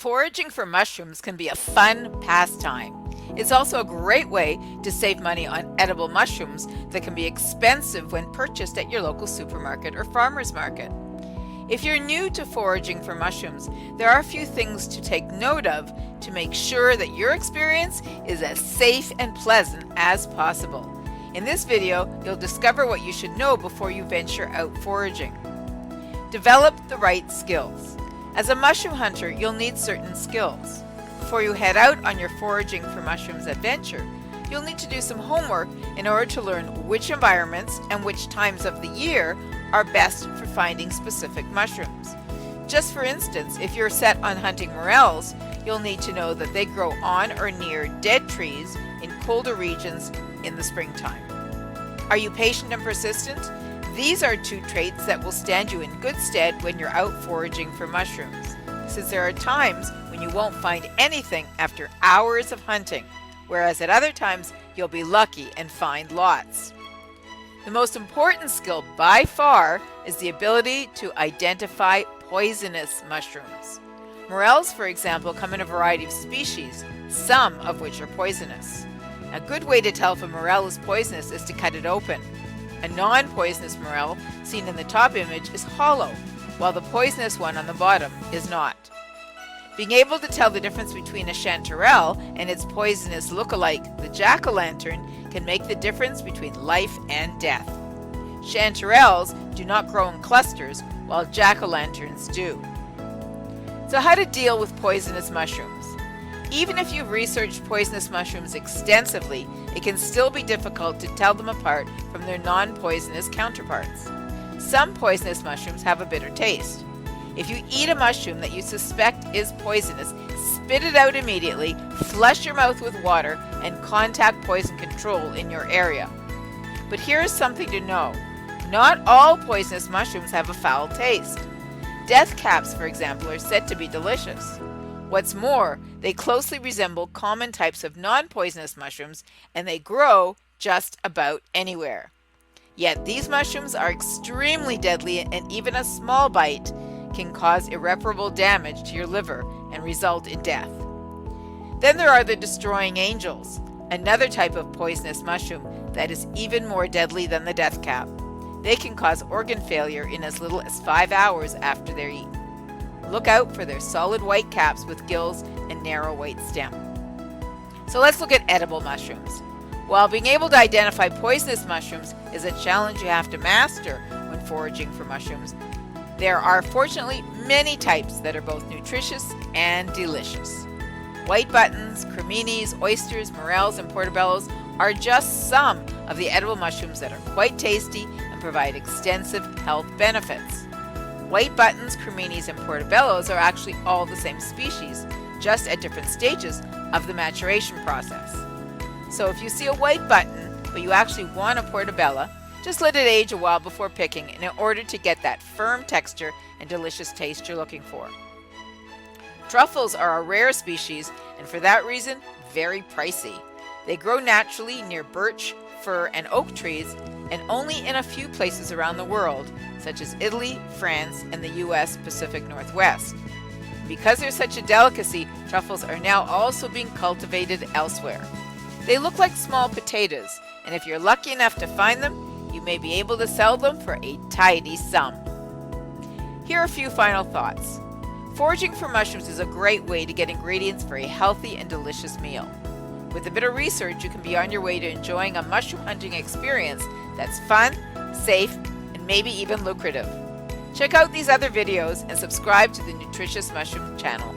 Foraging for mushrooms can be a fun pastime. It's also a great way to save money on edible mushrooms that can be expensive when purchased at your local supermarket or farmer's market. If you're new to foraging for mushrooms, there are a few things to take note of to make sure that your experience is as safe and pleasant as possible. In this video, you'll discover what you should know before you venture out foraging. Develop the right skills. As a mushroom hunter, you'll need certain skills. Before you head out on your foraging for mushrooms adventure, you'll need to do some homework in order to learn which environments and which times of the year are best for finding specific mushrooms. Just for instance, if you're set on hunting morels, you'll need to know that they grow on or near dead trees in colder regions in the springtime. Are you patient and persistent? These are two traits that will stand you in good stead when you're out foraging for mushrooms, since there are times when you won't find anything after hours of hunting, whereas at other times you'll be lucky and find lots. The most important skill by far is the ability to identify poisonous mushrooms. Morels, for example, come in a variety of species, some of which are poisonous. A good way to tell if a morel is poisonous is to cut it open. A non-poisonous morel, seen in the top image, is hollow, while the poisonous one on the bottom is not. Being able to tell the difference between a chanterelle and its poisonous look-alike, the jack-o'-lantern, can make the difference between life and death. Chanterelles do not grow in clusters, while jack-o'-lanterns do. So how to deal with poisonous mushrooms? Even if you've researched poisonous mushrooms extensively, it can still be difficult to tell them apart from their non-poisonous counterparts. Some poisonous mushrooms have a bitter taste. If you eat a mushroom that you suspect is poisonous, spit it out immediately, flush your mouth with water, and contact poison control in your area. But here is something to know. Not all poisonous mushrooms have a foul taste. Death caps, for example, are said to be delicious. What's more, they closely resemble common types of non-poisonous mushrooms, and they grow just about anywhere. Yet these mushrooms are extremely deadly, and even a small bite can cause irreparable damage to your liver and result in death. Then there are the destroying angels, another type of poisonous mushroom that is even more deadly than the death cap. They can cause organ failure in as little as 5 hours after they're eaten. Look out for their solid white caps with gills and narrow white stem. So let's look at edible mushrooms. While being able to identify poisonous mushrooms is a challenge you have to master when foraging for mushrooms, there are fortunately many types that are both nutritious and delicious. White buttons, creminis, oysters, morels, and portobellos are just some of the edible mushrooms that are quite tasty and provide extensive health benefits. White buttons, creminis, and portobellos are actually all the same species, just at different stages of the maturation process. So if you see a white button, but you actually want a portobello, just let it age a while before picking in order to get that firm texture and delicious taste you're looking for. Truffles are a rare species and for that reason, very pricey. They grow naturally near birch, fir, and oak trees and only in a few places around the world, such as Italy, France, and the US Pacific Northwest. Because they're such a delicacy, truffles are now also being cultivated elsewhere. They look like small potatoes, and if you're lucky enough to find them, you may be able to sell them for a tidy sum. Here are a few final thoughts. Foraging for mushrooms is a great way to get ingredients for a healthy and delicious meal. With a bit of research, you can be on your way to enjoying a mushroom hunting experience that's fun, safe, and maybe even lucrative. Check out these other videos and subscribe to the Nutritious Mushroom channel.